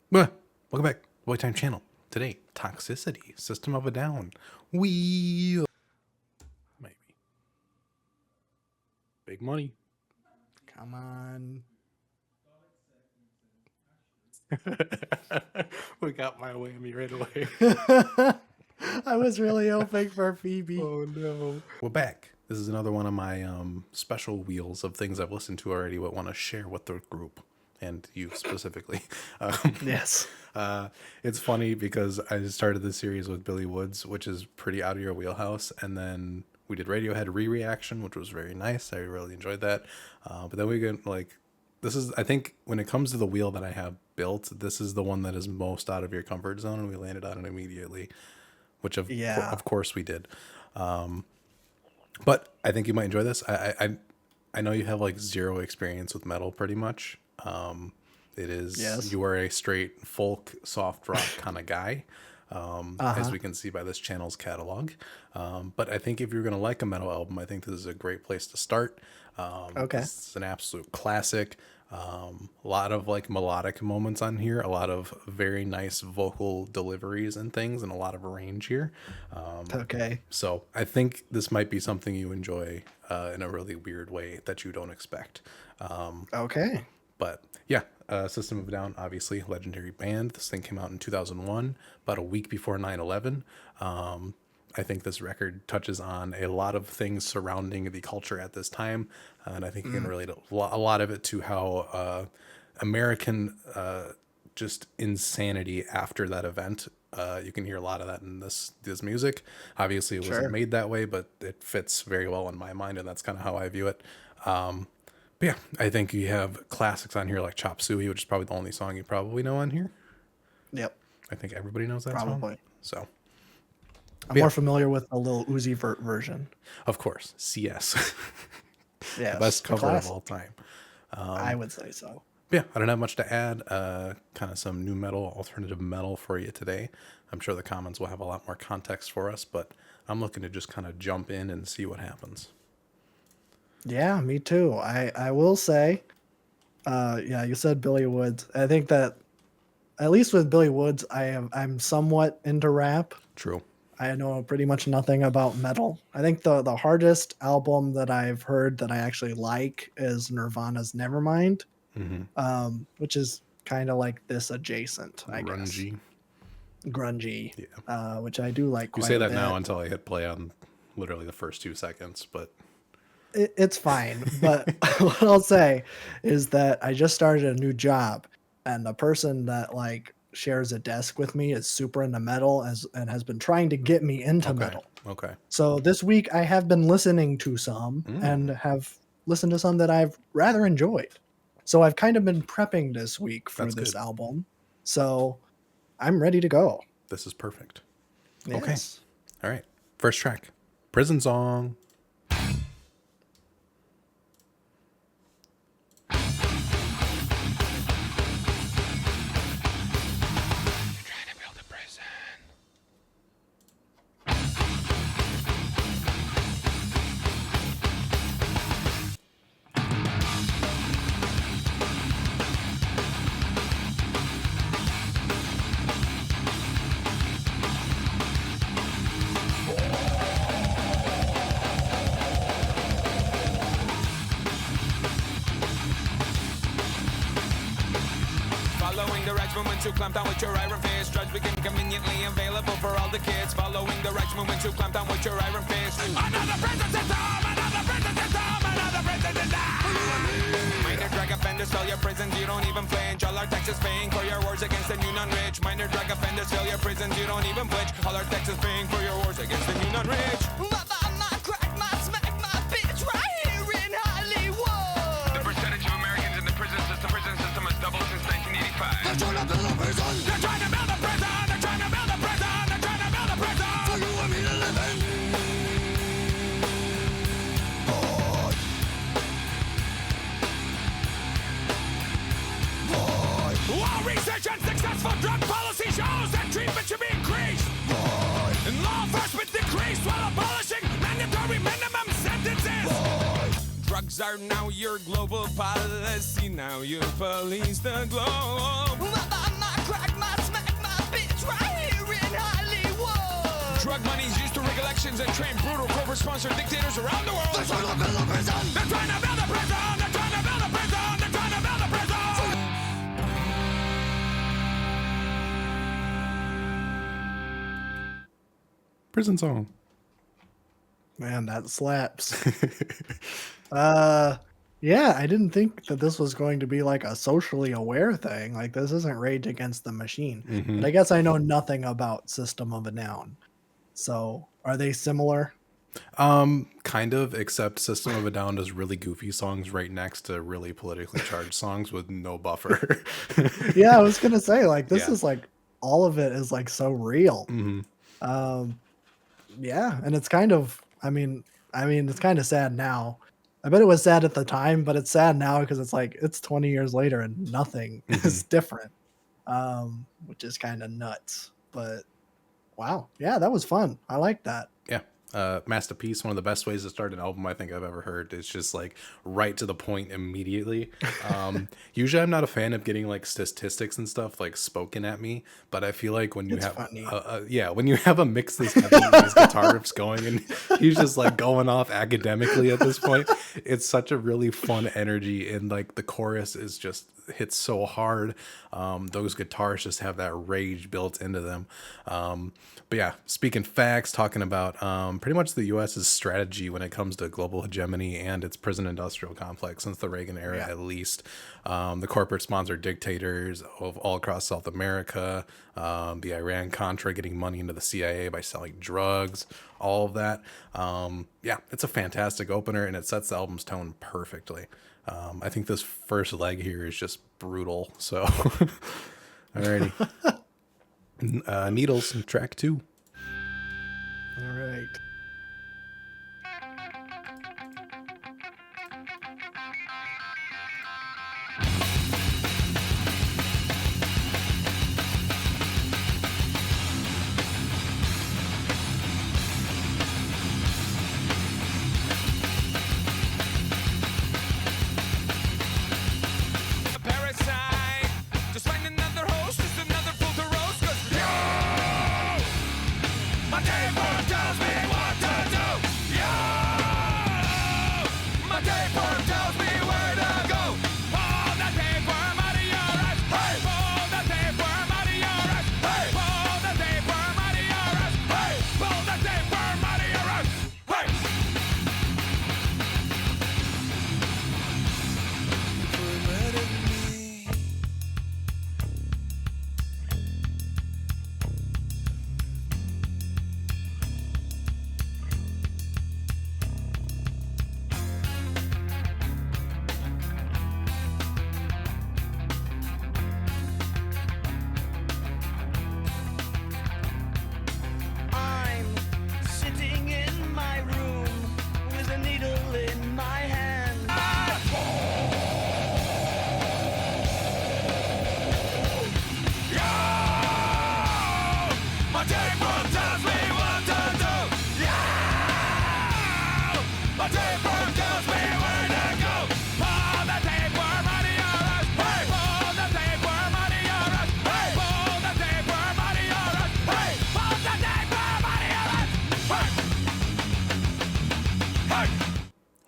Welcome back, Boy Time Channel. Today, Toxicity, System of a Down. Maybe. Big money. Come on. We got my whammy right away. I was really hoping for Phoebe. Oh no. We're back. This is another one of my special wheels of things I've listened to already but want to share with the group and you specifically. Yes. It's funny because I started this series with Billy Woods, which is pretty out of your wheelhouse, and then we did Radiohead Re-Reaction, which was very nice. I really enjoyed that. But then we get this is, I think, when it comes to the wheel that I have built, this is the one that is most out of your comfort zone, and we landed on it immediately, which of course we did. But I think you might enjoy this. I know you have like zero experience with metal, pretty much. It is, yes. You are a straight folk soft rock kind of guy, as we can see by this channel's catalog. But I think if you're gonna like a metal album, I think this is a great place to start. Okay, it's an absolute classic. A lot of like melodic moments on here, a lot of very nice vocal deliveries and things, and a lot of range here. Okay, so I think this might be something you enjoy in a really weird way that you don't expect. Okay, but yeah, System of a Down, obviously legendary band. This thing came out in 2001, about a week before 9/11. I think this record touches on a lot of things surrounding the culture at this time, and I think you can relate a lot of it to how American just insanity after that event. You can hear a lot of that in this music. Obviously, it wasn't made that way, but it fits very well in my mind, and that's kind of how I view it. But yeah, I think you have classics on here like Chop Suey, which is probably the only song you probably know on here. Yep. I think everybody knows that song. So I'm more familiar with the Lil Uzi Vert version. Of course, CS. Yeah, the best cover of all time. I would say so. Yeah, I don't have much to add. Kind of some new metal, alternative metal for you today. I'm sure the comments will have a lot more context for us, but I'm looking to just kind of jump in and see what happens. Yeah, me too. I will say, yeah, you said Billy Woods. I think that at least with Billy Woods, I'm somewhat into rap. True. I know pretty much nothing about metal. I think the hardest album that I've heard that I actually like is Nirvana's Nevermind, which is kind of like this adjacent, I guess. Grungy. Yeah. Which I do like quite a bit. You say that now until I hit play on literally the first 2 seconds, but it's fine. But what I'll say is that I just started a new job, and the person that shares a desk with me is super into metal and has been trying to get me into metal. Okay. So this week I have been listening to some and have listened to some that I've rather enjoyed. So I've kind of been prepping this week for this album. So I'm ready to go. This is perfect. Yes. Okay. All right. First track, Prison Song. To clamp down with your iron fist, drugs become conveniently available for all the kids. Following the right's movement to clamp down with your iron fist. Another prison system, another prison system, another prison system. Minor drug offenders fill your prisons, you don't even flinch. All our taxes paying for your wars against the new non-rich. Minor drug offenders fill your prisons, you don't even flinch. All our taxes paying for your wars against the new non-rich. They're trying to build a prison. They're trying to build a prison. They're trying to build a prison. They're trying to build a prison for you and me to live in. While research and successful drug policy shows that treatment should be increased, and law enforcement decreased while abolishing mandatory minimum sentences. Drugs are now your global policy. Now you police the globe. politicians and trained brutal corporate-sponsored dictators around the world. They're trying to build a prison. They're trying to build a prison. They're trying to build a prison. They're trying to build a prison. Prison song. Man, that slaps. Yeah, I didn't think that this was going to be like a socially aware thing. Like, this isn't Rage Against the Machine. But I guess I know nothing about System of a Down. So, are they similar? Kind of, except System of a Down does really goofy songs right next to really politically charged songs with no buffer. Yeah, I was gonna say, like, this is like all of it is like so real. Yeah, and it's kind of, I mean, it's kind of sad now. I bet it was sad at the time, but it's sad now because it's like it's 20 years later and nothing is different, which is kind of nuts. But wow, yeah, that was fun. I like that. Yeah. Masterpiece, one of the best ways to start an album I think I've ever heard. It's just like right to the point immediately. Usually I'm not a fan of getting like statistics and stuff like spoken at me, but I feel like when you when you have a mix this heavy with these guitar riffs going and he's just like going off academically at this point, it's such a really fun energy, and like the chorus is just hits so hard. Those guitars just have that rage built into them. But yeah, speaking facts, talking about pretty much the U.S.'s strategy when it comes to global hegemony and its prison industrial complex since the Reagan era, at least. The corporate sponsored dictators of all across South America, the Iran-Contra getting money into the CIA by selling drugs, all of that. Yeah, it's a fantastic opener, and it sets the album's tone perfectly. I think this first leg here is just brutal. So, alrighty. Needles, track 2. All right.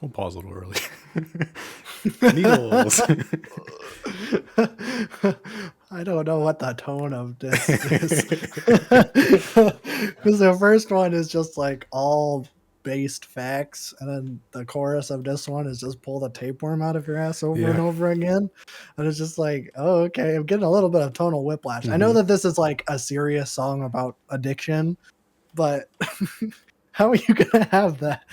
We'll pause a little early. Needles. I don't know what the tone of this is. Because the first one is just like all based facts, and then the chorus of this one is just pull the tapeworm out of your ass over and over again. And it's just like, oh, okay, I'm getting a little bit of tonal whiplash. I know that this is like a serious song about addiction, but how are you gonna have that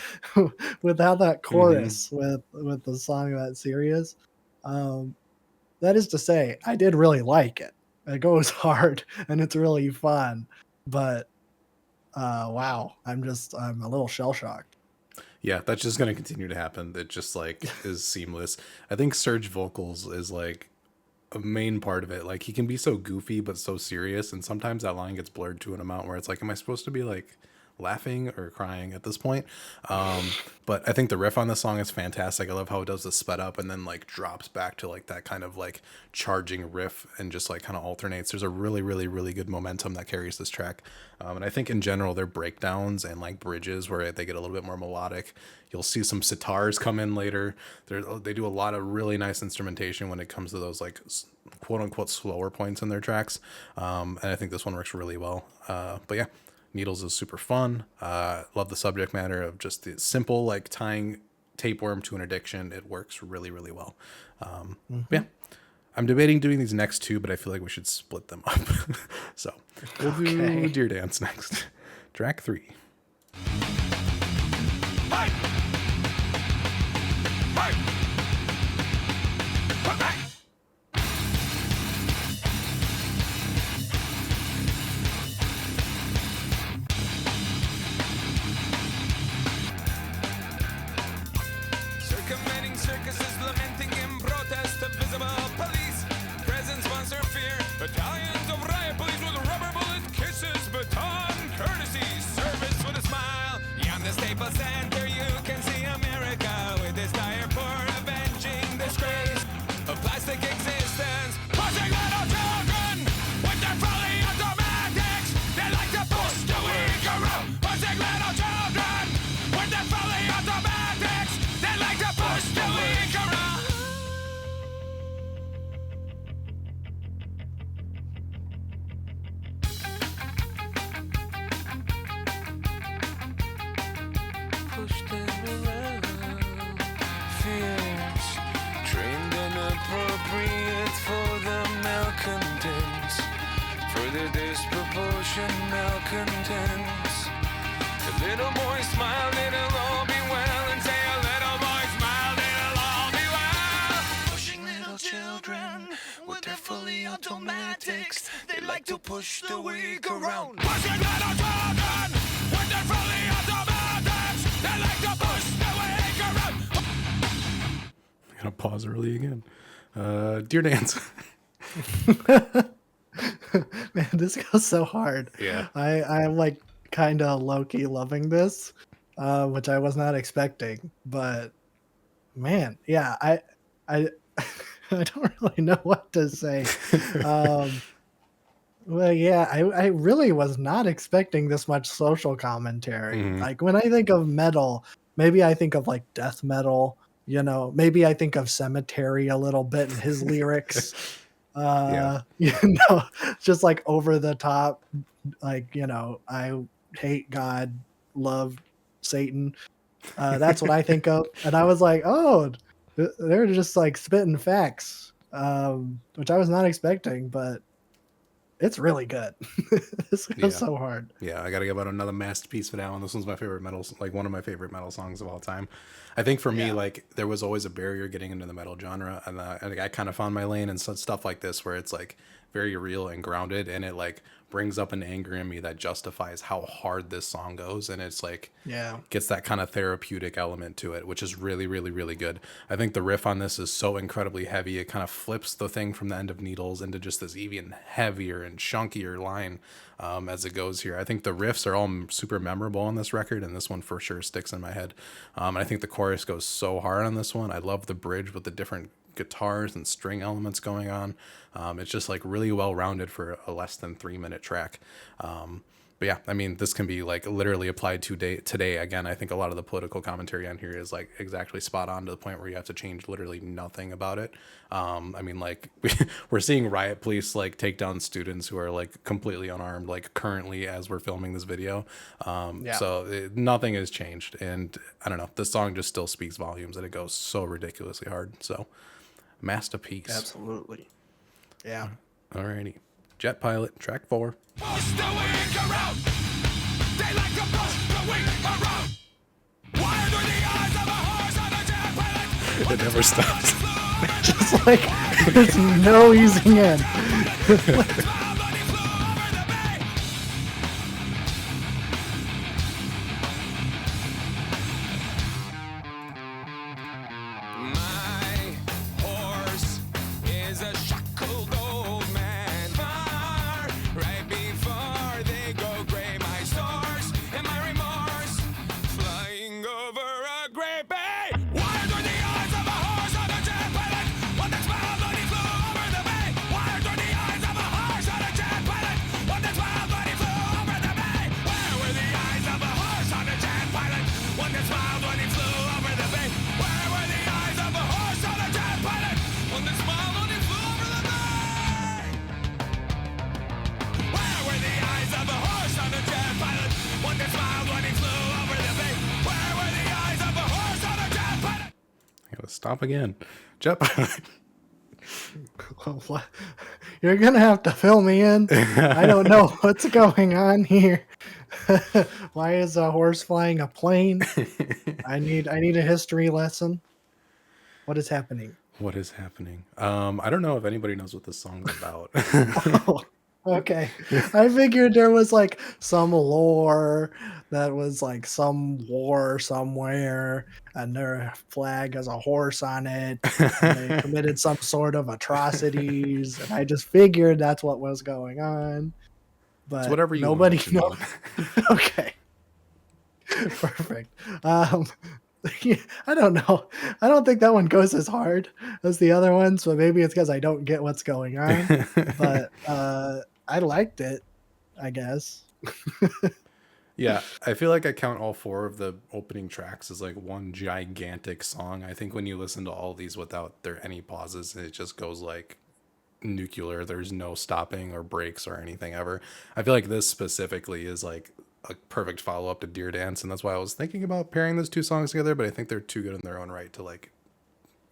without that chorus with the song that serious? That is to say, I did really like it. It goes hard and it's really fun, but wow, I'm a little shell shocked. Yeah, that's just gonna continue to happen. It just like is seamless. I think Serge vocals is like a main part of it. Like he can be so goofy but so serious, and sometimes that line gets blurred to an amount where it's like, am I supposed to be like laughing or crying at this point. But I think the riff on this song is fantastic. I love how it does the sped up and then like drops back to like that kind of like charging riff and just like kind of alternates. There's a really, really, really good momentum that carries this track. And I think in general, their breakdowns and like bridges where they get a little bit more melodic. You'll see some sitars come in later. They do a lot of really nice instrumentation when it comes to those like quote unquote slower points in their tracks. And I think this one works really well. But yeah. Needles is super fun. Love the subject matter of just the simple, like tying tapeworm to an addiction. It works really, really well. Yeah, I'm debating doing these next two, but I feel like we should split them up. So we'll do Deer Dance next. Track 3. Hey! Hey! Come back! Circumventing circuses, lamenting in protest of visible police. Presence, sponsor, fear. Battalions of riot police with rubber bullet kisses. Baton courtesy, service with a smile. Beyond the Staples Center, you can see America with this dire poor avenging disgrace of plastic existence. Pushing little children with their fully automatics. They like to push the weak around. Pushing little children with their fully automatics. They like to push the weak around. Push them around. Fears trained and appropriate for the malcontents, for the disproportionate malcontents. The little boy smiled, it'll all be well, and say a little boy smiled, it'll all be well. Pushing little children with their fully automatics. They like to push the weak around. Pushing little children with their fully automatics. They like to push the weak around. I'm gonna pause early again. Deer Dance. Man, this goes so hard. Yeah. I'm like kind of low-key loving this, which I was not expecting. But man, yeah, I I don't really know what to say. Well, yeah, I really was not expecting this much social commentary. Like when I think of metal, maybe I think of like death metal, you know, maybe I think of Cemetery a little bit in his lyrics. You know, just like over the top, like, you know, I hate God, love Satan. That's what I think of. And I was like, oh, they're just like spitting facts, which I was not expecting, but it's really good. This goes so hard. Yeah, I gotta give out another masterpiece for that one. This one's my favorite metal, like one of my favorite metal songs of all time. I think for me, like there was always a barrier getting into the metal genre, and I kind of found my lane and stuff like this where it's like very real and grounded, and it like brings up an anger in me that justifies how hard this song goes, and it's like gets that kind of therapeutic element to it, which is really, really, really good. I think the riff on this is so incredibly heavy. It kind of flips the thing from the end of Needles into just this even heavier and chunkier line as it goes here. I think the riffs are all super memorable on this record, and this one for sure sticks in my head. I think the chorus goes so hard on this one. I love the bridge with the different guitars and string elements going on. It's just like really well rounded for a less than 3-minute track. But yeah, I mean, this can be like literally applied to today. Again, I think a lot of the political commentary on here is like exactly spot on to the point where you have to change literally nothing about it. I mean, like we're seeing riot police like take down students who are like completely unarmed, like currently as we're filming this video. So nothing has changed. And I don't know, this song just still speaks volumes, and it goes so ridiculously hard. So masterpiece. Absolutely. Yeah. Alrighty. Jet Pilot, track 4. Push the weak around. They like to push the weak around. Wired through the eyes of a horse on a jet pilot. It never stops. Just like there's no easing in. Right before they go gray, my stars and my were the eyes of a horse on a jet pilot? One that smiled when he flew over the bay. Where were the eyes of a horse on a jet pilot? I gotta stop again. Jet pilot. What? You're gonna have to fill me in. I don't know what's going on here. Why is a horse flying a plane? I need a history lesson. What is happening? What is happening? I don't know if anybody knows what this song's about. Oh, okay. I figured there was like some lore that was like some war somewhere and their flag has a horse on it and they committed some sort of atrocities and I just figured that's what was going on. But It's whatever you nobody want it to knows. Okay. Perfect. Yeah, I don't know. I don't think that one goes as hard as the other ones, but maybe it's because I don't get what's going on. But I liked it, I guess. Yeah, I feel like I count all 4 of the opening tracks as like one gigantic song. I think when you listen to all these without there any pauses, it just goes like nuclear. There's no stopping or breaks or anything ever. I feel like this specifically is like a perfect follow-up to Deer Dance, and that's why I was thinking about pairing those 2 songs together, but I think they're too good in their own right to like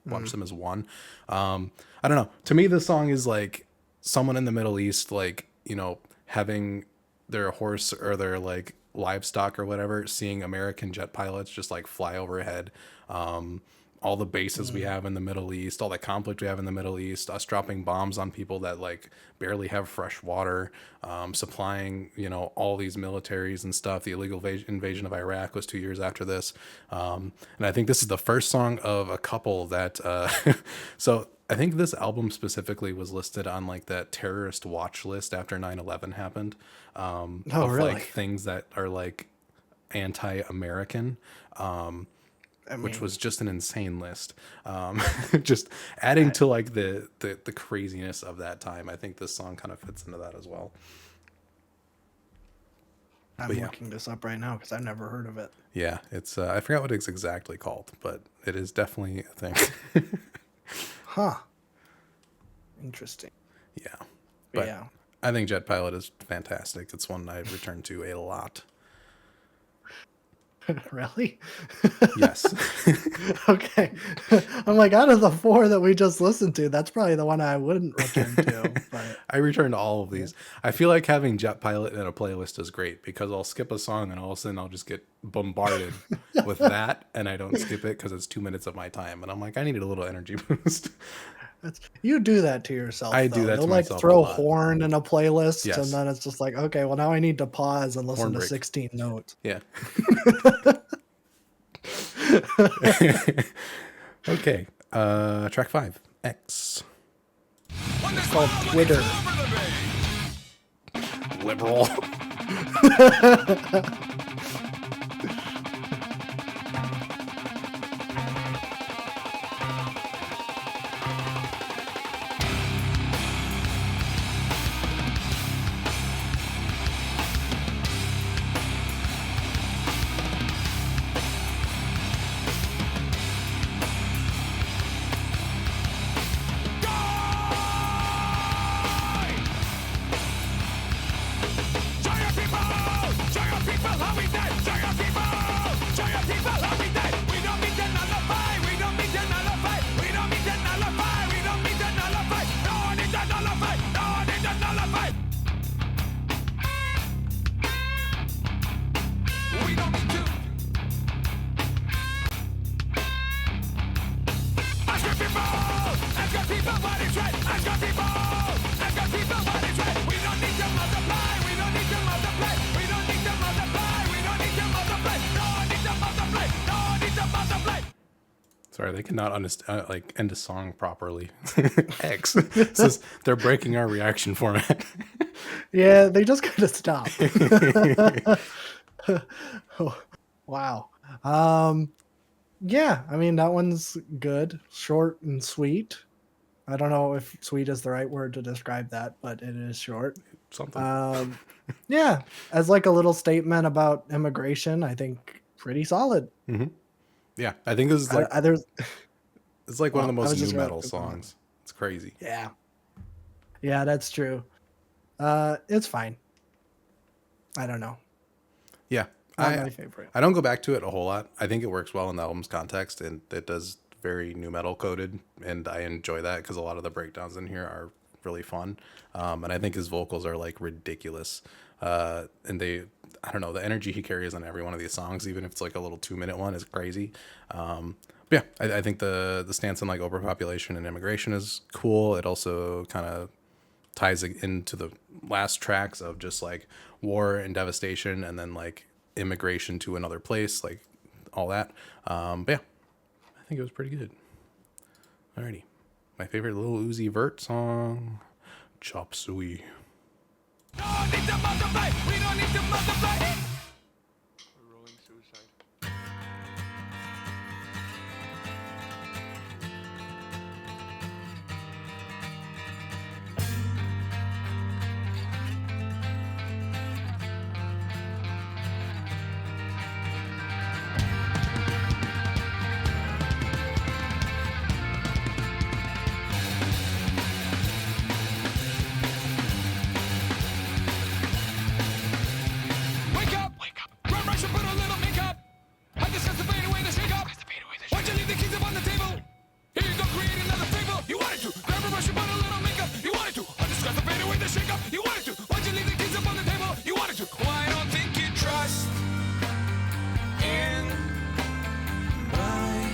watch them as one. I don't know. To me, this song is like someone in the Middle East, like, you know, having their horse or their like livestock or whatever, seeing American jet pilots just like fly overhead. All the bases we have in the Middle East, all the conflict we have in the Middle East, us dropping bombs on people that like barely have fresh water, supplying, you know, all these militaries and stuff. The illegal invasion of Iraq was 2 years after this. And I think this is the first song of a couple that, so I think this album specifically was listed on like that terrorist watch list after 9/11 happened. Oh, Of really? like things that are like anti-American. Which was just an insane list. Just adding to like the craziness of that time. I think this song kind of fits into that as well. I'm looking this up right now because I've never heard of it. Yeah, it's I forgot what it's exactly called, but it is definitely a thing. Huh. Interesting. Yeah. But Yeah. I think Jet Pilot is fantastic. It's one I return to a lot. Really? Yes. Okay. I'm like, out of the 4 that we just listened to, that's probably the one I wouldn't return to. But I return to all of these. I feel like having Jet Pilot in a playlist is great because I'll skip a song and all of a sudden I'll just get bombarded with that, and I don't skip it because it's 2 minutes of my time. And I'm like, I needed a little energy boost. you do that to yourself. I do that to You'll myself a like throw lot. horn in a playlist, Yes. and then it's just like, okay, well now I need to pause and listen Horn to break. 16 notes. Yeah. Okay. Track 5. X. It's called Twitter. Liberal. Sorry, they cannot understand like end a song properly. X. Says they're breaking our reaction format. Yeah, they just gotta stop. Oh, wow. Yeah, I mean that one's good, short and sweet. I don't know if sweet is the right word to describe that, but it is short. Something. Yeah, as like a little statement about immigration, I think pretty solid. Mm-hmm. Yeah, I think this is like it's like one of the most new metal songs. It's crazy. Yeah, that's true. It's fine. I don't know. Yeah. Not my favorite. I don't go back to it a whole lot. I think it works well in the album's context, and it does very new metal coded, and I enjoy that because a lot of the breakdowns in here are really fun. And I think his vocals are like ridiculous. And I don't know, the energy he carries on every one of these songs, even if it's like a little 2-minute one, is crazy. But yeah, I think the stance on like overpopulation and immigration is cool. It also kind of ties into the last tracks of just like war and devastation, and then like immigration to another place, like all that. But yeah, I think it was pretty good. Alrighty, my favorite Lil Uzi Vert song, Chop Suey. No need to multiply. We don't need to multiply. We're rolling suicide. Wake up! Wake up! Grab brush and put a little makeup. I discuss the fade away the shake up. Why'd you leave the keys up on the table? Here you go, create another fable. You wanted to. Grab a brush and put a little makeup. You wanted to. I discuss the fade away the shake up. You wanted to. Why'd you leave the keys up on the table? You wanted to. Well, I don't think you trust in my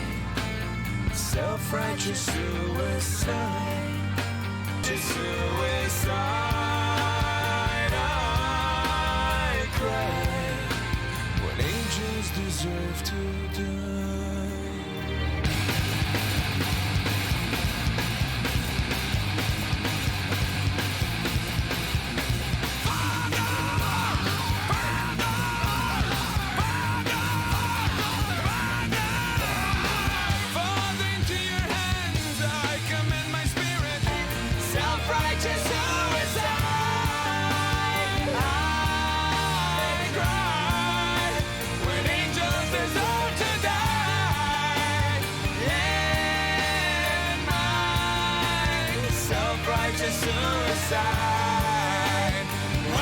self-righteous suicide. Just suicide. I cry when angels deserve to die. Father, into your hands I commend my spirit. Self-righteous suicide. I cry when angels deserve to die. In my self-righteous suicide, I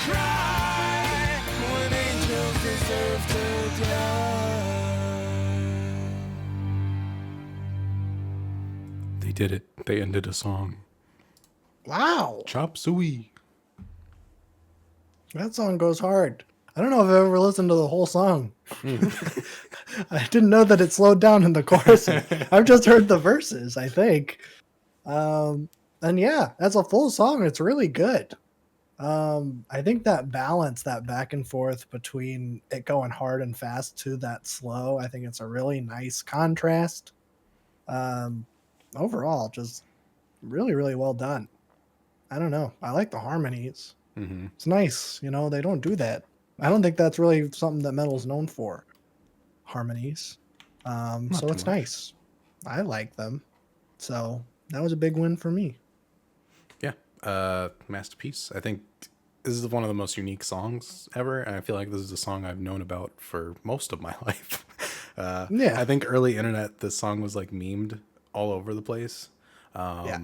cry when angels deserve to die. They did it. They ended a song. Wow. Chop Suey. That song goes hard. I don't know if I've ever listened to the whole song. I didn't know that it slowed down in the chorus. I've just heard the verses, I think. And yeah, as a full song, it's really good. I think that balance, that back and forth between it going hard and fast to that slow, I think it's a really nice contrast. Overall, just really, really well done. I don't know. I like the harmonies. Mm-hmm. It's nice. You know, they don't do that. I don't think that's really something that metal's known for. Harmonies. So it's nice. I like them. So that was a big win for me. Yeah. Masterpiece. I think this is one of the most unique songs ever, and I feel like this is a song I've known about for most of my life. Yeah. I think early internet, this song was like memed all over the place. Yeah.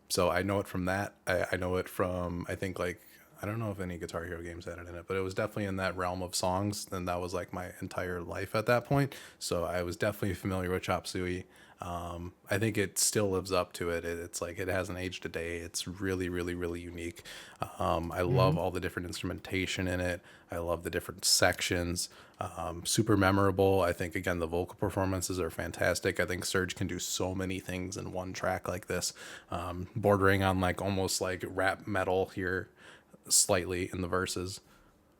So I know it from that. I know it from, I think, like, I don't know if any Guitar Hero games had it in it, but it was definitely in that realm of songs. And that was like my entire life at that point. So I was definitely familiar with Chop Suey. I think it still lives up to it. It's like, it hasn't aged a day. It's really, really, really unique. I love all the different instrumentation in it. I love the different sections. Super memorable. I think, again, the vocal performances are fantastic. I think Serge can do so many things in one track like this, bordering on like almost like rap metal here slightly in the verses.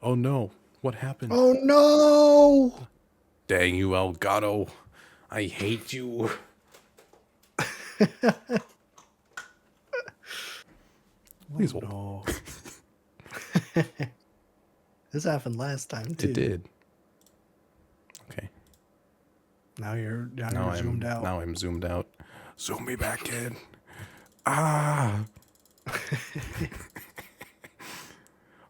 Oh no, what happened? Oh no! Dang you, Elgato. I hate you. Please hold. No. This happened last time too. It did. Okay. Now you're Now I'm zoomed out. Now I'm zoomed out. Zoom me back in. Ah.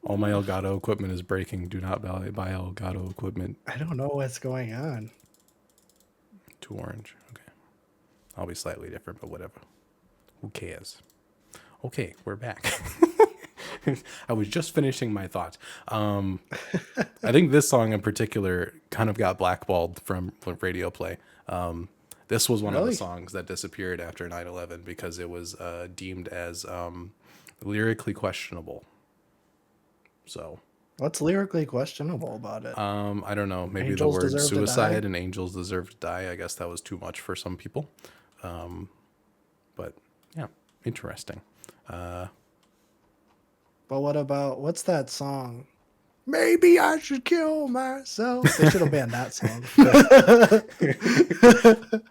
All my Elgato equipment is breaking. Do not buy Elgato equipment. I don't know what's going on. Too orange. Okay. I'll be slightly different, but whatever. Who cares? Okay, we're back. I was just finishing my thought. I think this song in particular kind of got blackballed from radio play. This was one of the songs that disappeared after 9/11 because it was deemed as lyrically questionable. So, what's lyrically questionable about it? I don't know. Maybe angels the word suicide and angels deserve to die. I guess that was too much for some people. But yeah, interesting. But what's that song? Maybe I should kill myself. They should have banned that song.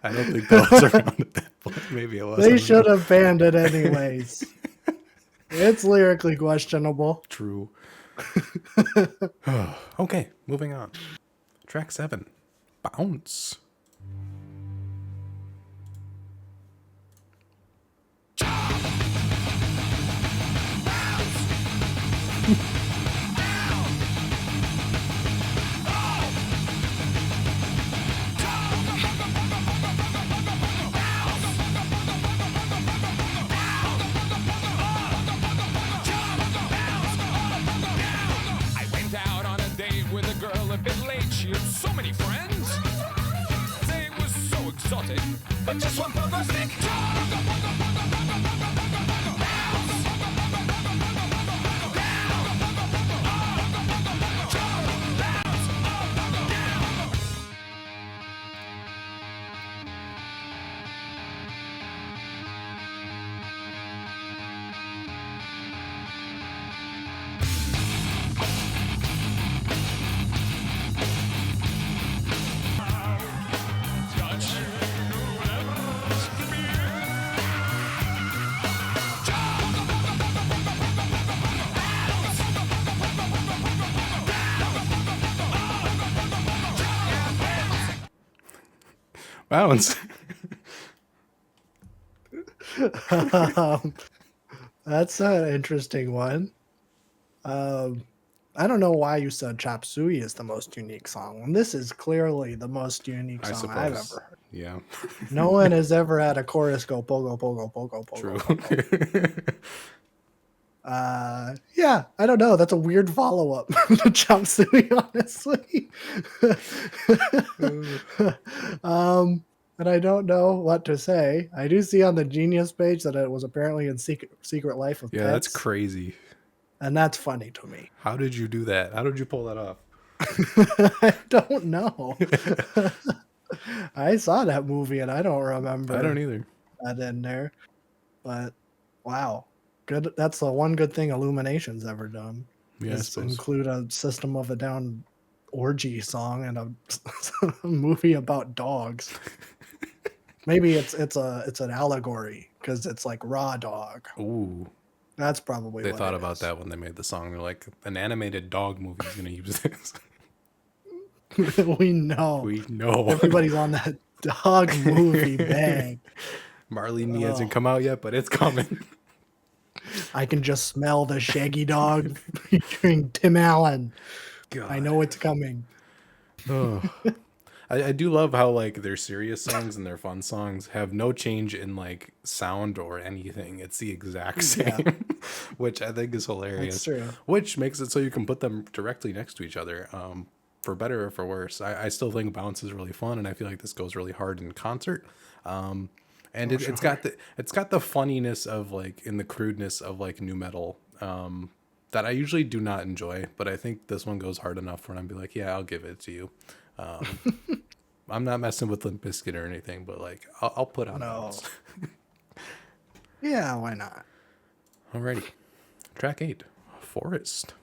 I don't think that was around at that point. Maybe it was. They should have banned it anyways. It's lyrically questionable. True. Okay, moving on. Track 7, Bounce. But just one pogo stick. Bounce. That's an interesting one. I don't know why you said Chop Suey is the most unique song. And this is clearly the most unique song I've ever heard. Yeah. No one has ever had a chorus go pogo, pogo, pogo, pogo. True. Pogo. Yeah, I don't know. That's a weird follow-up to Chop Suey, honestly. And I don't know what to say. I do see on the Genius page that it was apparently in Secret Life of Pets. Yeah, that's crazy. And that's funny to me. How did you do that? How did you pull that off? I don't know. I saw that movie and I don't remember. I don't either. That in there. But wow. Good. That's the one good thing Illumination's ever done. Yeah, is include a System of a Down orgy song and a movie about dogs. Maybe it's an allegory because it's like Raw Dog. Ooh. That's probably they what thought about that when they made the song. They're like, an animated dog movie is going to use this. We know. We know. Everybody's on that dog movie bag. Marley and Me hasn't come out yet, but it's coming. I can just smell the Shaggy Dog featuring Tim Allen. God. I know it's coming. Oh. I do love how like their serious songs and their fun songs have no change in like sound or anything. It's the exact same, which I think is hilarious. That's true. Which makes it so you can put them directly next to each other, for better or for worse. I still think Bounce is really fun, and I feel like this goes really hard in concert. And it's got the funniness of like in the crudeness of like new metal. That I usually do not enjoy, but I think this one goes hard enough where I'd be like, yeah, I'll give it to you. I'm not messing with Limp Bizkit or anything, but like I'll put on Bounce. Yeah, why not? Alrighty, track 8, Forest.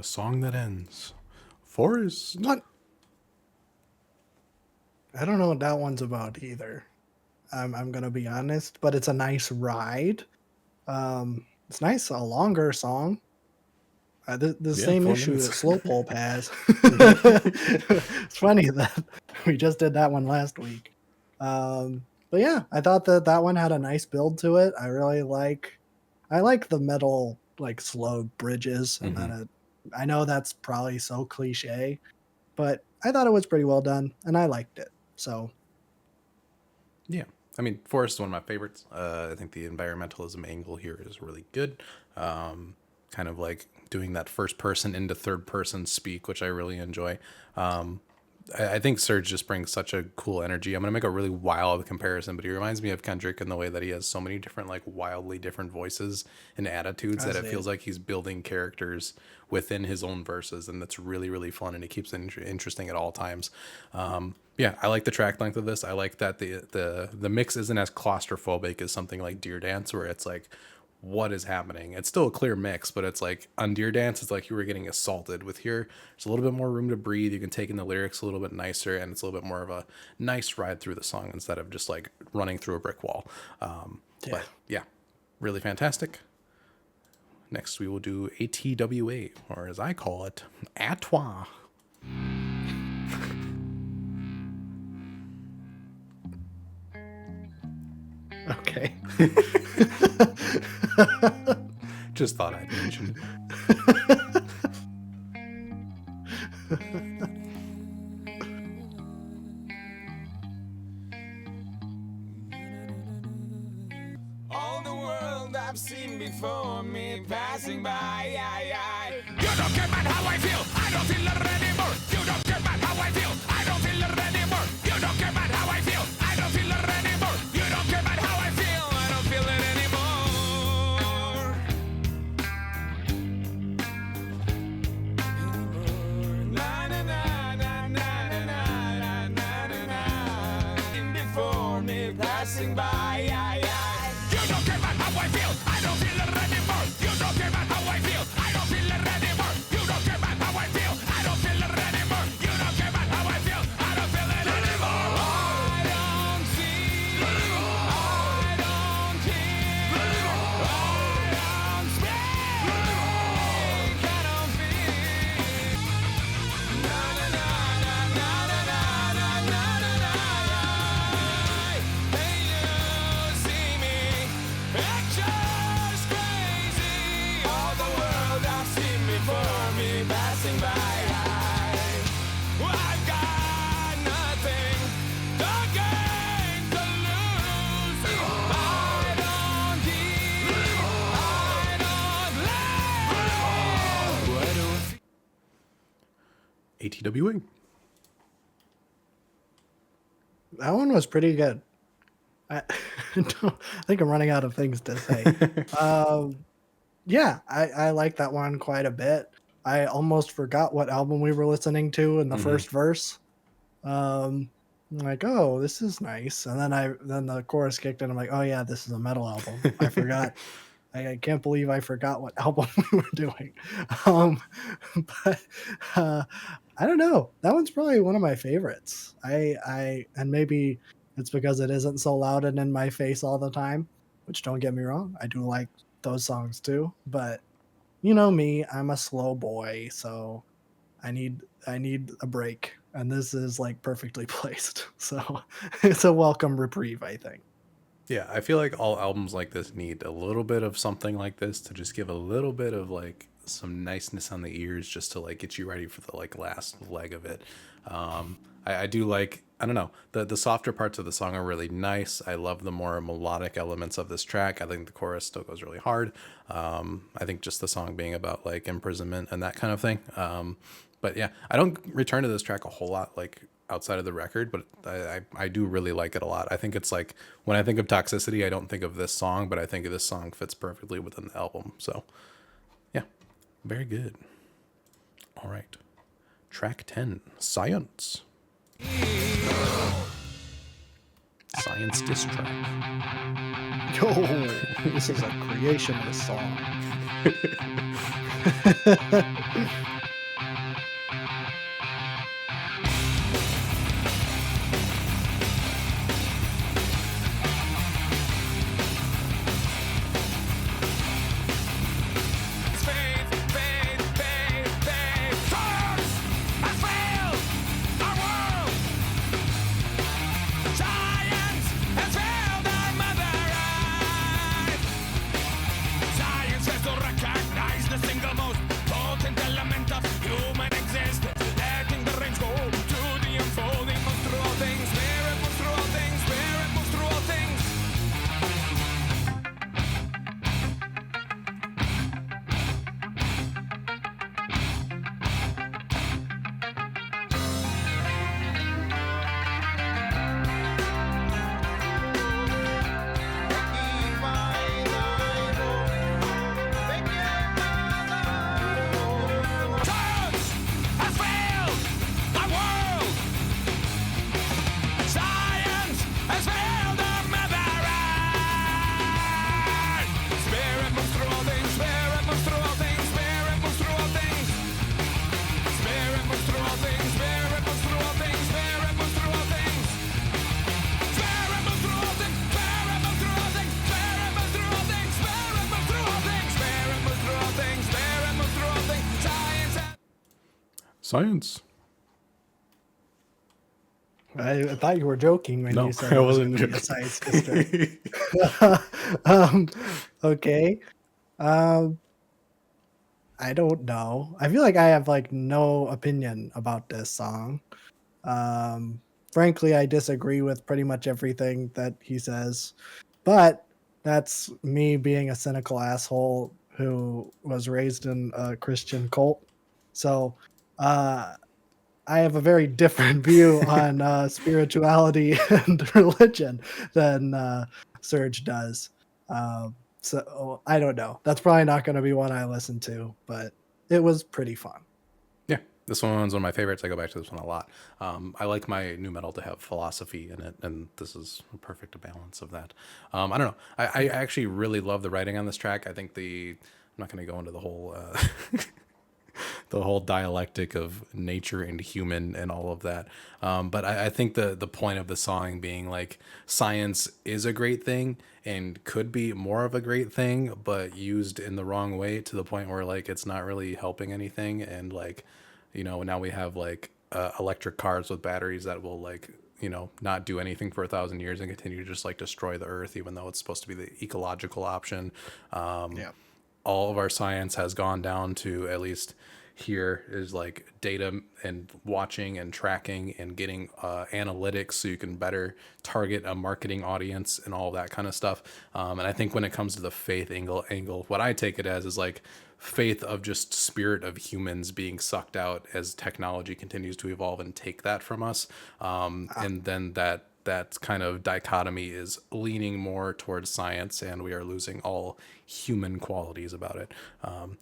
song that ends. Forest. What? I don't know what that one's about either. I'm gonna be honest, but it's a nice ride. It's nice, a longer song. The same 4 issue minutes. that Slowpoke has. It's funny that we just did that one last week. But yeah, I thought that one had a nice build to it. I like the metal like slow bridges, and then I know that's probably so cliche, but I thought it was pretty well done, and I liked it. So Yeah. I mean, Forest is one of my favorites. I think the environmentalism angle here is really good. Kind of like doing that first person into third person speak, which I really enjoy. I think Surge just brings such a cool energy. I'm going to make a really wild comparison, but he reminds me of Kendrick in the way that he has so many different, like wildly different voices and attitudes that it feels like he's building characters within his own verses. And that's really, really fun. And it keeps it interesting at all times. Yeah, I like the track length of this. I like that the mix isn't as claustrophobic as something like Deer Dance, where it's like, what is happening? It's still a clear mix, but it's like on Deer Dance, it's like you were getting assaulted. With here, there's a little bit more room to breathe. You can take in the lyrics a little bit nicer, and it's a little bit more of a nice ride through the song instead of just like running through a brick wall. But yeah, really fantastic. Next, we will do ATWA, or as I call it, Atwa. okay. Just thought I'd mention it. All the world I've seen before me passing by. You don't care about how I feel. I don't feel it anymore. You don't care about how I feel. I don't feel it anymore. You don't care about how I feel. I don't feel it anymore. You don't care about how I feel. I don't feel it anymore. Na na na na na na na na na na. Before me passing by. You don't care about how I feel. I don't feel it anymore. You don't care about how I feel. I don't feel it anymore. You don't care about how I feel. I don't feel it anymore. You don't care about how I feel. I don't feel it anymore. I don't see. I don't hear. I don't speak. I don't feel. Na na na na na na na na na na. Hey, you see me? Pictures crazy. All the world I've seen before me passing by. I've got nothing to gain, to lose. I don't hear. I don't live. ATWA. That one was pretty good. I think I'm running out of things to say. Yeah, I like that one quite a bit. I almost forgot what album we were listening to in the first verse. I'm like, oh, this is nice. And then the chorus kicked in. I'm like, oh yeah, this is a metal album. I forgot. I can't believe I forgot what album we were doing. But I don't know. That one's probably one of my favorites. And maybe it's because it isn't so loud and in my face all the time, which don't get me wrong. I do like those songs too, but you know me, I'm a slow boy, so I need a break. And this is like perfectly placed. So it's a welcome reprieve, I think. Yeah, I feel like all albums like this need a little bit of something like this to just give a little bit of like some niceness on the ears, just to like get you ready for the like last leg of it. I do like, I don't know, the softer parts of the song are really nice. I love the more melodic elements of this track. I think the chorus still goes really hard. I think just the song being about like imprisonment and that kind of thing. But yeah, I don't return to this track a whole lot, like outside of the record, but I do really like it a lot. I think it's like, when I think of Toxicity, I don't think of this song, but I think this song fits perfectly within the album. So yeah, very good. All right. Track 10, Science. Science diss track. Yo, this is a creationist song. Science. I thought you were joking when you said I it was wasn't going to be a joking. science district. Okay. Um, I don't know. I feel like I have like no opinion about this song. Um, Frankly, I disagree with pretty much everything that he says, but that's me being a cynical asshole who was raised in a Christian cult. So, uh, I have a very different view on spirituality and religion than Serge does. So I don't know. That's probably not going to be one I listen to, but it was pretty fun. Yeah, this one's one of my favorites. I go back to this one a lot. I like my new metal to have philosophy in it, and this is a perfect balance of that. I don't know. I actually really love the writing on this track. I think I'm not going to go into the whole the whole dialectic of nature and human and all of that. But I think the point of the song being like science is a great thing and could be more of a great thing, but used in the wrong way to the point where like it's not really helping anything. And like, now we have like electric cars with batteries that will like, not do anything for 1,000 years and continue to just like destroy the earth, even though it's supposed to be the ecological option. Yeah. All of our science has gone down to, at least here, is like data and watching and tracking and getting analytics so you can better target a marketing audience and all that kind of stuff. And I think when it comes to the faith angle, what I take it as is like faith of just spirit of humans being sucked out as technology continues to evolve and take that from us. And then that kind of dichotomy is leaning more towards science, and we are losing all human qualities about it.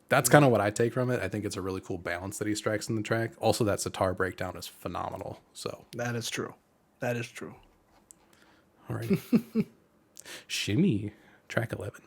That's kind of what I take from it. I think it's a really cool balance that he strikes in the track. Also, that sitar breakdown is phenomenal. So That is true. That is true. all right. Shimmy, track 11.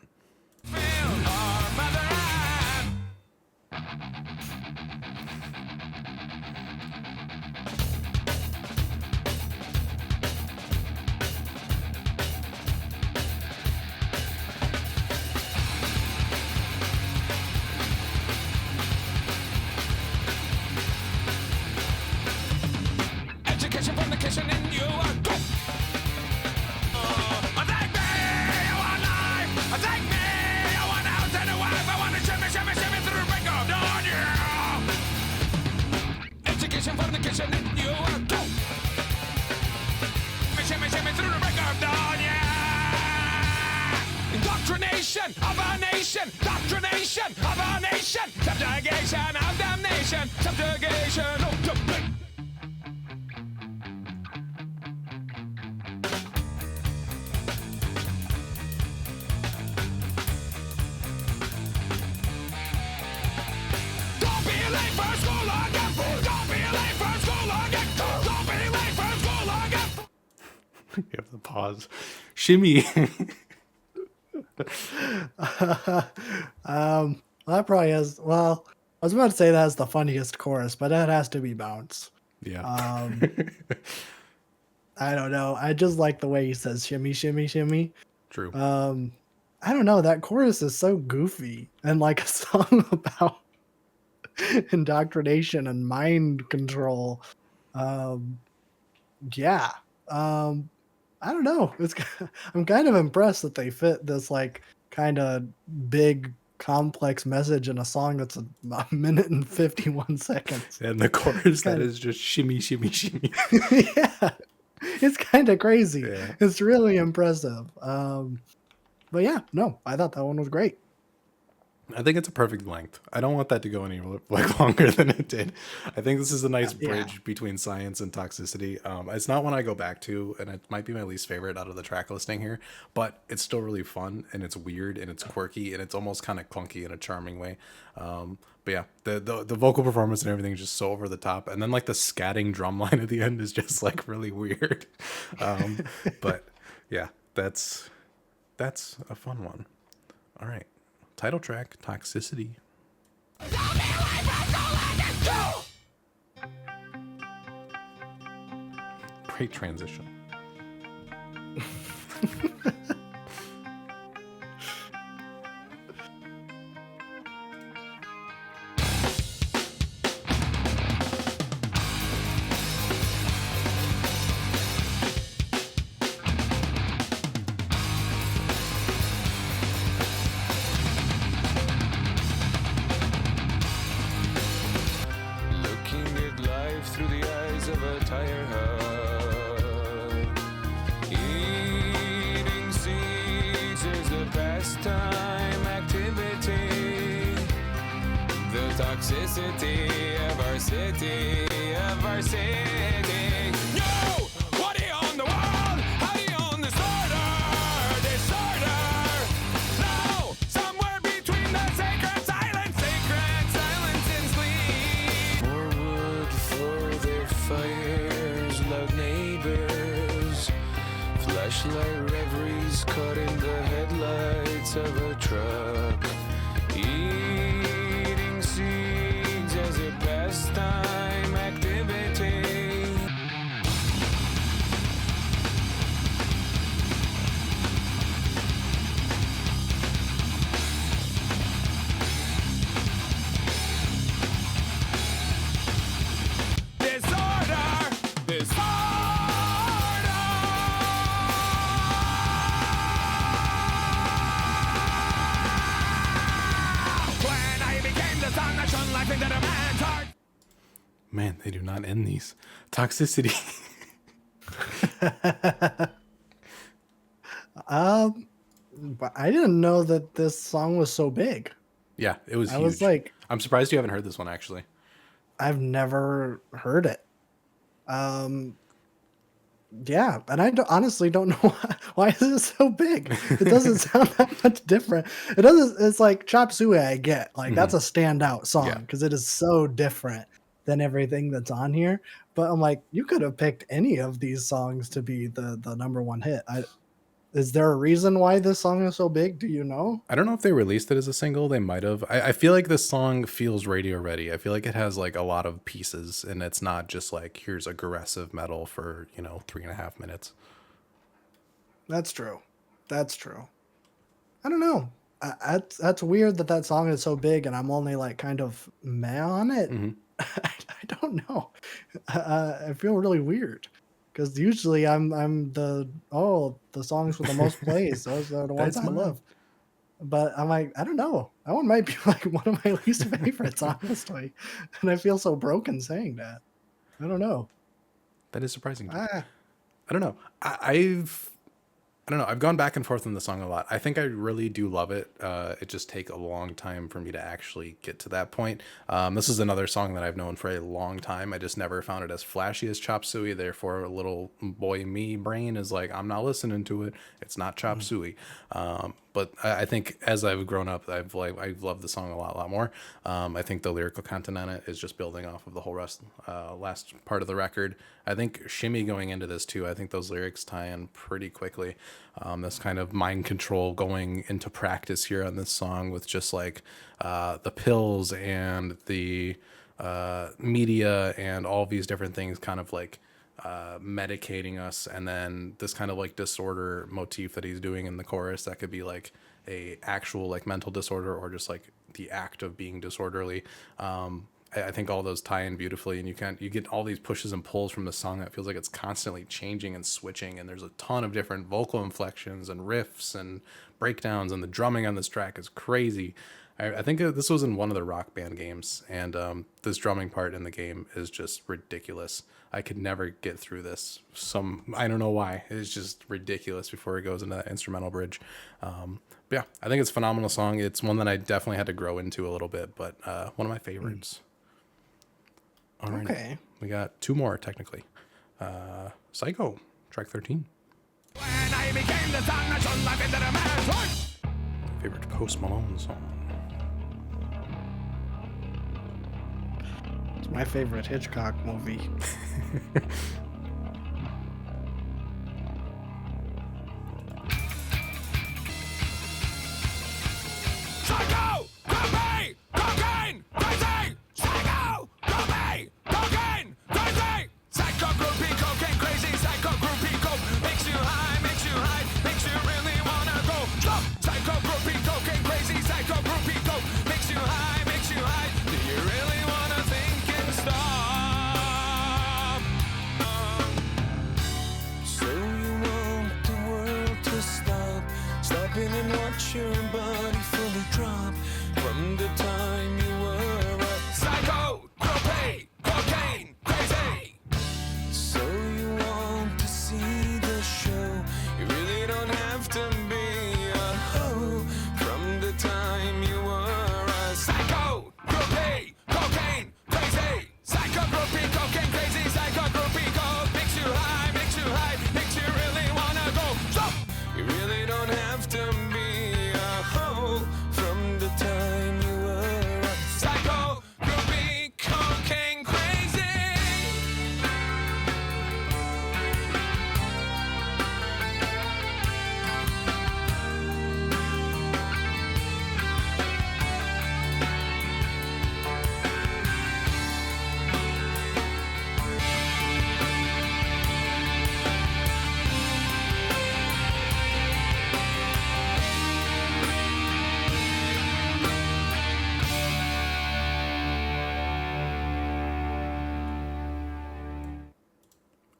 Education from the kitchen and you are go. Take me, I want life. Take me, I want out and a wife. I want to shimmy, shimmy, shimmy through the break of dawn, yeah. Education from the kitchen and you are go. Shimmy, shimmy through the break of dawn, yeah. Indoctrination of our nation. Doctrination of our nation. Subjugation of damnation. Subjugation of debate. Don't be late for school again. Don't be late for school again. Don't be late for school again. You have to pause. Shimmy. That probably has. Well, I was about to say that has the funniest chorus, but that has to be Bounce. Yeah. I don't know. I just like the way he says shimmy, shimmy, shimmy. True. I don't know. That chorus is so goofy and like a song about indoctrination and mind control. Yeah. I don't know. I'm kind of impressed that they fit this like kind of big complex message in a song that's a minute and 51 seconds. And the chorus that is just shimmy, shimmy, shimmy. Yeah. It's kind of crazy. Yeah. It's really impressive. But yeah, no, I thought that one was great. I think it's a perfect length. I don't want that to go any like longer than it did. I think this is a nice bridge between science and toxicity. It's not one I go back to, and it might be my least favorite out of the track listing here, but it's still really fun, and it's weird, and it's quirky, and it's almost kind of clunky in a charming way. But yeah, the vocal performance and everything is just so over the top, and then like the scatting drum line at the end is just like really weird. But yeah, that's a fun one. All right. Title track, Toxicity. Great transition. a tire hub. Eating seeds is a pastime activity. The toxicity of our city, of our city. Yo! What do you own the world? How do you own disorder? Disorder! No! Somewhere between the sacred silence and sleep. More wood for their fires, loud neighbors. Flashlight reveries caught in the headlights of a truck. Eating seeds as a pastime activity. Disorder! Disorder! When I became the sun that shone life into the man's heart. Man, they do not end these. Toxicity. But I didn't know that this song was so big. Yeah, it was huge. I was like, I'm surprised you haven't heard this one, actually. I've never heard it. Yeah, and I honestly don't know why is it so big. It doesn't sound that much different. It doesn't. It's like Chop Suey. I get like that's a standout song because it is so different than everything that's on here. But I'm like, you could have picked any of these songs to be the number one hit. Is there a reason why this song is so big? Do you know? I don't know if they released it as a single. They might have. I feel like this song feels radio ready. I feel like it has like a lot of pieces, and it's not just like here's aggressive metal for 3.5 minutes. That's true. That's true. I don't know. That's weird that song is so big, and I'm only like kind of meh on it. I don't know. I feel really weird. Because usually I'm the songs with the most plays. Those are the ones I love. But I'm like, I don't know. That one might be like one of my least favorites, honestly. And I feel so broken saying that. I don't know. That is surprising. I don't know. I don't know. I've gone back and forth on the song a lot. I think I really do love it. It just takes a long time for me to actually get to that point. This is another song that I've known for a long time. I just never found it as flashy as Chop Suey. Therefore, a little boy me brain is like, I'm not listening to it. It's not Chop Suey. But I think as I've grown up, I've loved the song a lot more. I think the lyrical content on it is just building off of the whole last part of the record. I think Shimmy going into this too. I think those lyrics tie in pretty quickly. This kind of mind control going into practice here on this song with just like the pills and the media and all these different things kind of like medicating us, and then this kind of like disorder motif that he's doing in the chorus that could be like a actual like mental disorder or just like the act of being disorderly. I think all those tie in beautifully, and you get all these pushes and pulls from the song that feels like it's constantly changing and switching, and there's a ton of different vocal inflections and riffs and breakdowns, and the drumming on this track is crazy. I think this was in one of the Rock Band games, and this drumming part in the game is just ridiculous. I could never get through this. I don't know why. It's just ridiculous before it goes into that instrumental bridge. But yeah, I think it's a phenomenal song. It's one that I definitely had to grow into a little bit, but one of my favorites. All right. Okay. We got two more, technically. Psycho, track 13. When I became the sun that shone life into the man's heart. Favorite Post Malone song. It's my favorite Hitchcock movie. Psycho! Groupie! Cocaine! Crazy! Psycho! Groupie! Cocaine! Crazy! Psycho! Groupie! Cocaine! Crazy! Psycho! Groupie! Coke! Makes you high! Makes you high! Makes you really wanna go! Stop! Psycho! Groupie! Cocaine! Crazy! Psycho! Groupie! Coke! Makes you high! Makes you high! Do you really wanna think and stop? So you want the world to stop? Stopping and watch your body fully drop from the time you were a psycho, groupie, cocaine, crazy.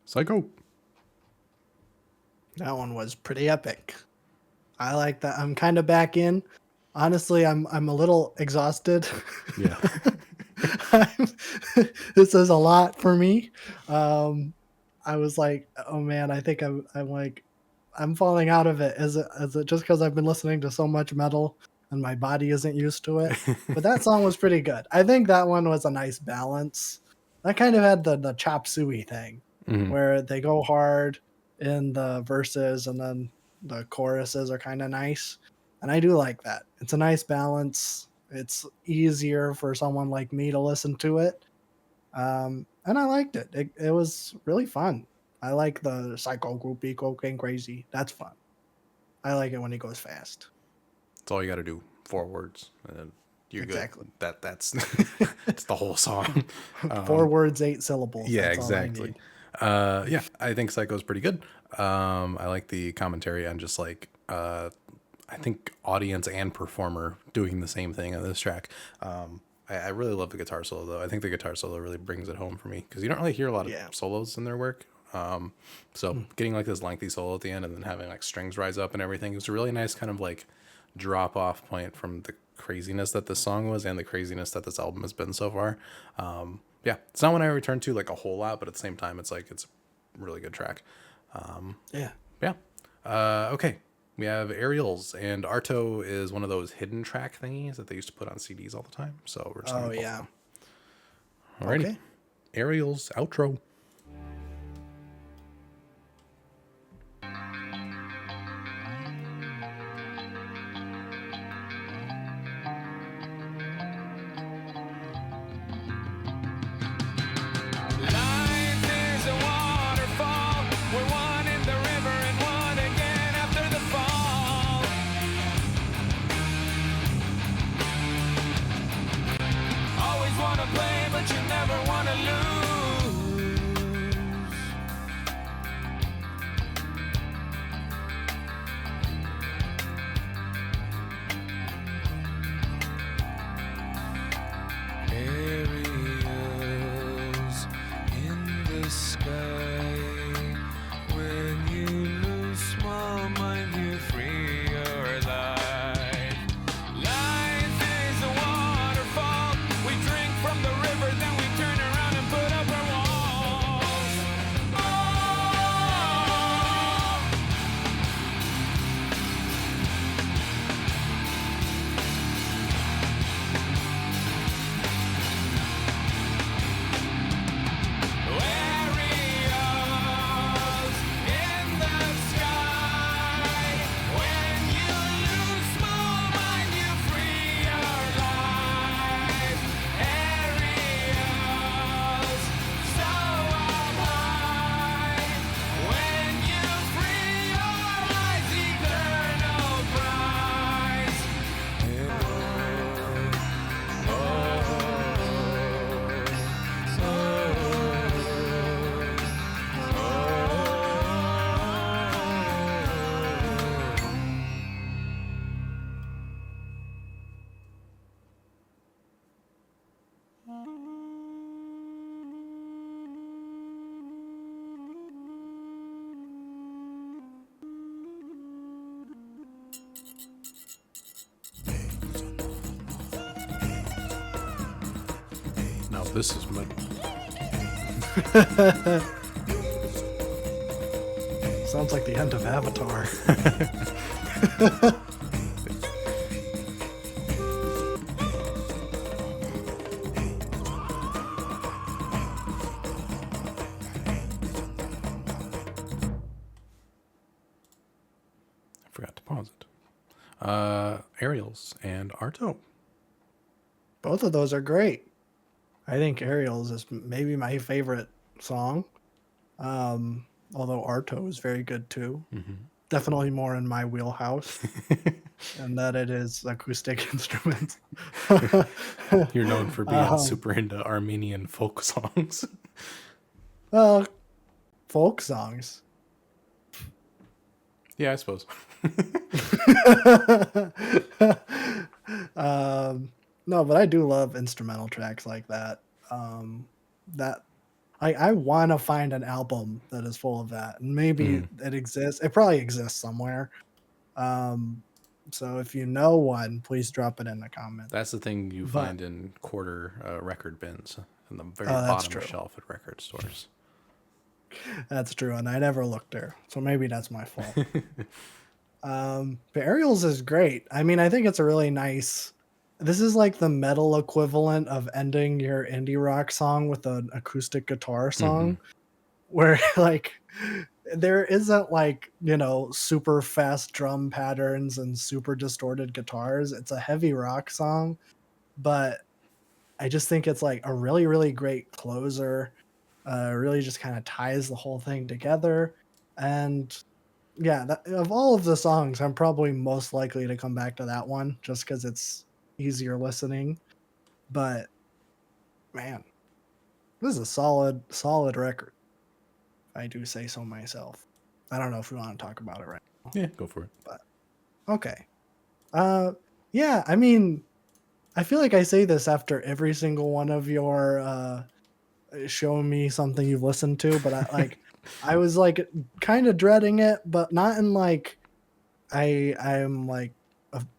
Psycho. That one was pretty epic. I like that. I'm kind of back in. Honestly, I'm a little exhausted. Yeah. This is a lot for me. I was like, oh man, I think I'm falling out of it. Is it just because I've been listening to so much metal and my body isn't used to it? But that song was pretty good. I think that one was a nice balance. That kind of had the chop suey thing, where they go hard in the verses and then the choruses are kind of nice. And I do like that. It's a nice balance. It's easier for someone like me to listen to it. And I liked it. It was really fun. I like the psycho groupie cocaine crazy. That's fun. I like it when he goes fast. That's all you got to do. 4 words, and then you're Exactly. good. That's it's the whole song. 4 words, 8 syllables. Yeah, That's exactly. Yeah, I think Psycho's pretty good. I like the commentary on just like I think audience and performer doing the same thing on this track. I really love the guitar solo though. I think the guitar solo really brings it home for me because you don't really hear a lot of solos in their work. So getting like this lengthy solo at the end and then having like strings rise up and everything, it was a really nice kind of like drop off point from the craziness that this song was and the craziness that this album has been so far. Yeah, it's not one I return to like a whole lot, but at the same time, it's a really good track. Yeah. Okay. We have Aerials, and Arto is one of those hidden track thingies that they used to put on CDs all the time. So we're just gonna pull them. Alrighty. Okay. Aerials outro. Now this is metal. Sounds like the end of Avatar. I forgot to pause it. Aerials and Arto. Both of those are great. I think Aerials is maybe my favorite song. Although Arto is very good too. Mm-hmm. Definitely more in my wheelhouse. And that it is acoustic instruments. You're known for being super into Armenian folk songs. Folk songs. Yeah, I suppose. No, but I do love instrumental tracks like that. That I want to find an album that is full of that, and maybe it exists. It probably exists somewhere. Um, so if you know one, please drop it in the comments. That's the thing you But find in quarter record bins in the very oh, that's bottom true. shelf at record stores. That's true, and I never looked there, so maybe that's my fault. But Ariel's is great. I mean, I think it's a really nice. This is like the metal equivalent of ending your indie rock song with an acoustic guitar song, where like there isn't like, super fast drum patterns and super distorted guitars. It's a heavy rock song, but I just think it's like a really, really great closer. Really just kind of ties the whole thing together. And yeah, of all of the songs, I'm probably most likely to come back to that one just because it's easier listening. But man, this is a solid, solid record. I do say so myself. I don't know if we want to talk about it right now. Yeah, go for it. But okay. Yeah, I mean, I feel like I say this after every single one of your showing me something you've listened to, but I was like kind of dreading it, but not in like I'm like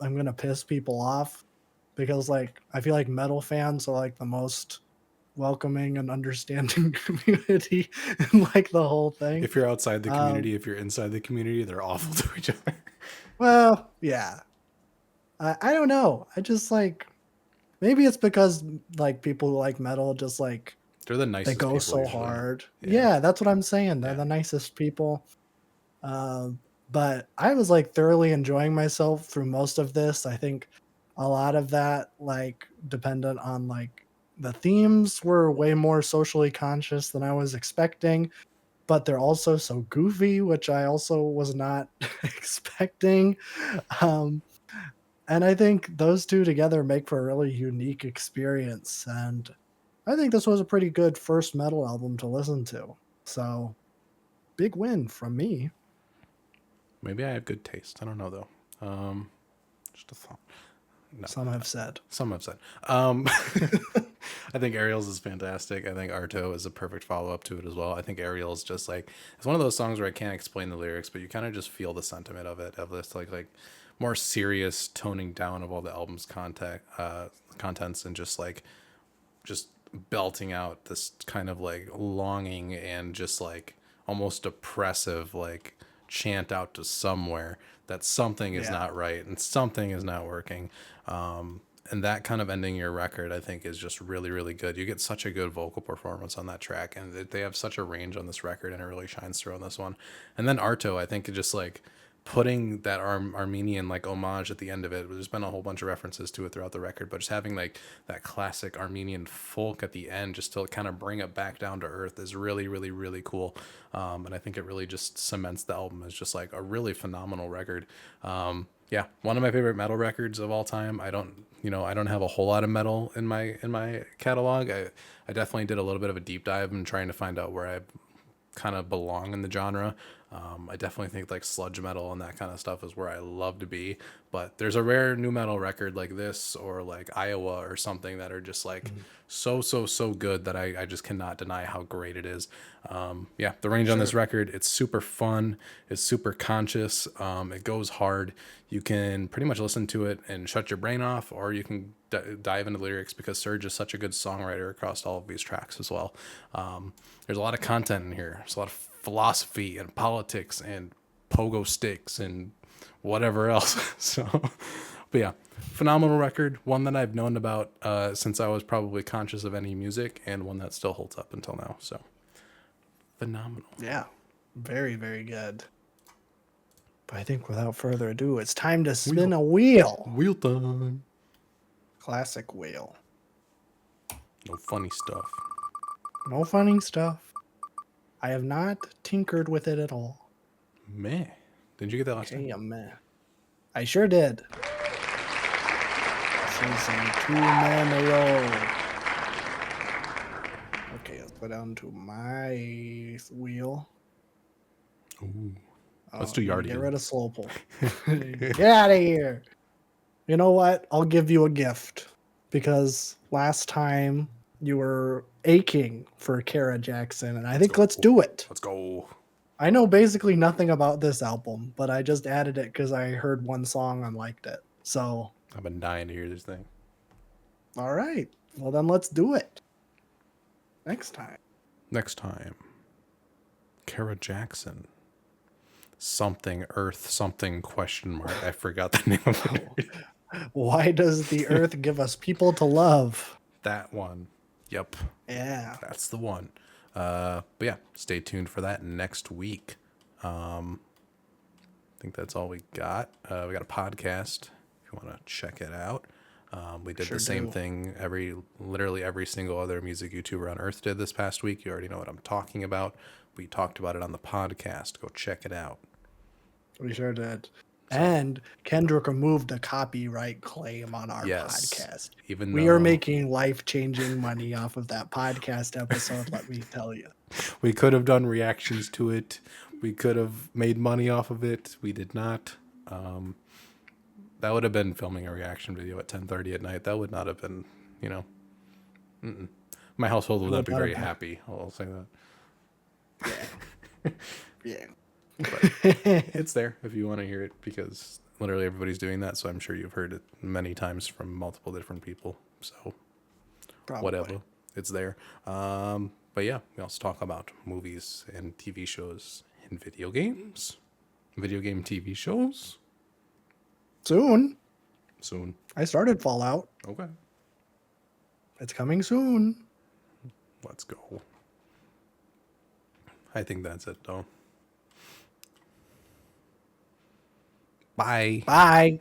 I'm gonna piss people off, because like I feel like metal fans are like the most welcoming and understanding community in like the whole thing. If you're outside the community, if you're inside the community, they're awful to each other. Well, yeah. I don't know. I just like, maybe it's because like people who like metal just like They're the nicest. they go people so usually. hard. Yeah, that's what I'm saying. They're Yeah. the nicest people. But I was like thoroughly enjoying myself through most of this. I think a lot of that like dependent on like the themes were way more socially conscious than I was expecting, but they're also so goofy, which I also was not expecting. And I think those two together make for a really unique experience. And I think this was a pretty good first metal album to listen to. So, big win from me. Maybe I have good taste. I don't know though. Just a thought. No, some have said. Some have said. I think Ariel's is fantastic. I think Arto is a perfect follow up to it as well. I think Ariel's just like, it's one of those songs where I can't explain the lyrics, but you kind of just feel the sentiment of it, of this like more serious toning down of all the album's contents, and just belting out this kind of like longing and just like almost oppressive like chant out to somewhere that something is not right and something is not working. And that kind of ending your record, I think, is just really, really good. You get such a good vocal performance on that track, and they have such a range on this record, and it really shines through on this one. And then Arto, I think, just like putting that Armenian like homage at the end of it. There's been a whole bunch of references to it throughout the record, but just having like that classic Armenian folk at the end, just to kind of bring it back down to earth, is really, really, really cool. And I think it really just cements the album as just like a really phenomenal record. Yeah, one of my favorite metal records of all time. I don't have a whole lot of metal in my catalog. I definitely did a little bit of a deep dive in trying to find out where I kind of belong in the genre. I definitely think like sludge metal and that kind of stuff is where I love to be, but there's a rare new metal record like this or like Atwa or something that are just like so good that I just cannot deny how great it is. Yeah, the range on this record, it's super fun, it's super conscious, it goes hard. You can pretty much listen to it and shut your brain off, or you can dive into lyrics, because Serge is such a good songwriter across all of these tracks as well. There's a lot of content in here. There's a lot of philosophy and politics and pogo sticks and whatever else. So, but yeah, phenomenal record. One that I've known about since I was probably conscious of any music, and one that still holds up until now. So, phenomenal. Yeah, very, very good. But I think without further ado, it's time to spin a wheel. Wheel time. Classic wheel. No funny stuff. No funny stuff. I have not tinkered with it at all. Meh. Did you get that last time? Yeah, meh. I sure did. This is a 2-man roll. Okay, let's go down to my wheel. Ooh. Let's do Yardie. Get rid of Slowpoke. Get out of here. You know what? I'll give you a gift, because last time you were aching for Kara Jackson, and I think let's do it. Let's go. I know basically nothing about this album, but I just added it because I heard one song and liked it. So I've been dying to hear this thing. All right. Well, then let's do it. Next time. Kara Jackson. Something Earth, something question mark. I forgot the name of it. Why does the Earth give us people to love? That one. Yep. Yeah. That's the one. But yeah, stay tuned for that next week. I think that's all we got. We got a podcast if you want to check it out. We did the same thing literally every single other music YouTuber on Earth did this past week. You already know what I'm talking about. We talked about it on the podcast. Go check it out. We sure did. And Kendrick removed a copyright claim on our podcast. Even we are making life-changing money off of that podcast episode, let me tell you. We could have done reactions to it. We could have made money off of it. We did not. That would have been filming a reaction video at 10:30 at night. That would not have been, my household would not be very happy. I'll say that. Yeah. Yeah. But it's there if you want to hear it, because literally everybody's doing that. So I'm sure you've heard it many times from multiple different people. So whatever, it's there. But yeah, we also talk about movies and TV shows and video games, video game TV shows. Soon. I started Fallout. Okay. It's coming soon. Let's go. I think that's it, though. Bye. Bye.